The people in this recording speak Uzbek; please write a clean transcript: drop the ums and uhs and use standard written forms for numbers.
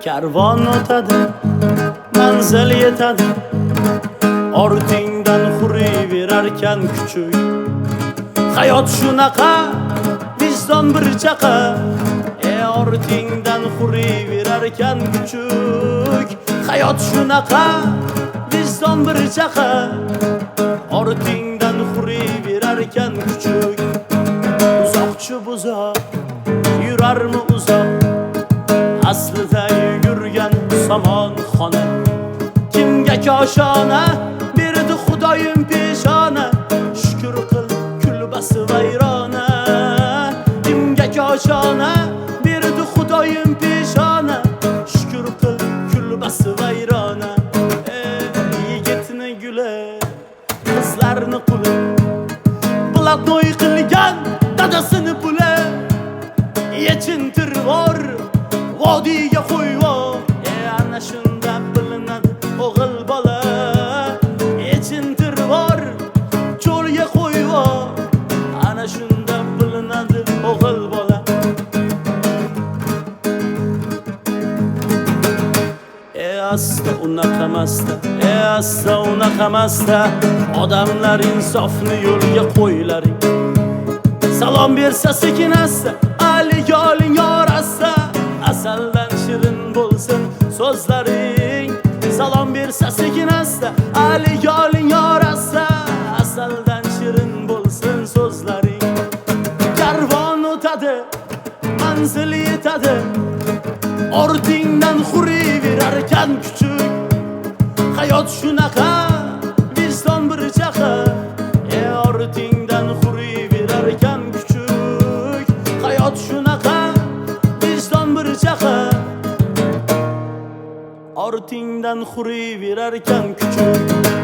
Karvon o'tadi, manzil yetadi, ortingdan huriyverarkan kuchuk. Hayot shunaqa, vijdon bir chaqa, ortingdan huriyverarkan kuchuk. Hayot shunaqa, vijdon bir chaqa, ortingdan huriyverarkan kuchuk. Uzoqchi buzoq, yurarmi uzoq, aslida yugurgan somon xona. Kimga koshona berdi Xudoyim peshona, shukr qil kulbasi vayrona. Kimga koshona berdi Xudoyim peshona, shukr qil kulbasi vayrona. Yigitni guli, qizlarni quli, blatnoy qilgan dadasini puli. Yechintirvor vodiyga qo'yvor, ana shunda bilinadi o'g'il bola. Yechintirvor cho'lga qo'yvor, ana shunda bilinadi o'g'il bola. Asta unaqa masta, asta unaqa masta, odamlar insofni yo'lga qo'ylaring. Salom bersa sekin asta, aliga oling yorasta, asaldan shirin bo'lsin so'zlaring. Salom bersa sekin asta, aliga oling yorasta, asaldan shirin bo'lsin so'zlaring. Karvon o'tadi, manzil yetadi, ortingdan huriyverarkan kuchuk. Hayot shunaqa, vijdon bir chaqa, ortingdan huriyverarkan kuchuk. Hayot shunaqa, vijdon bir chaqa, ortingdan huriyverarkan kuchuk.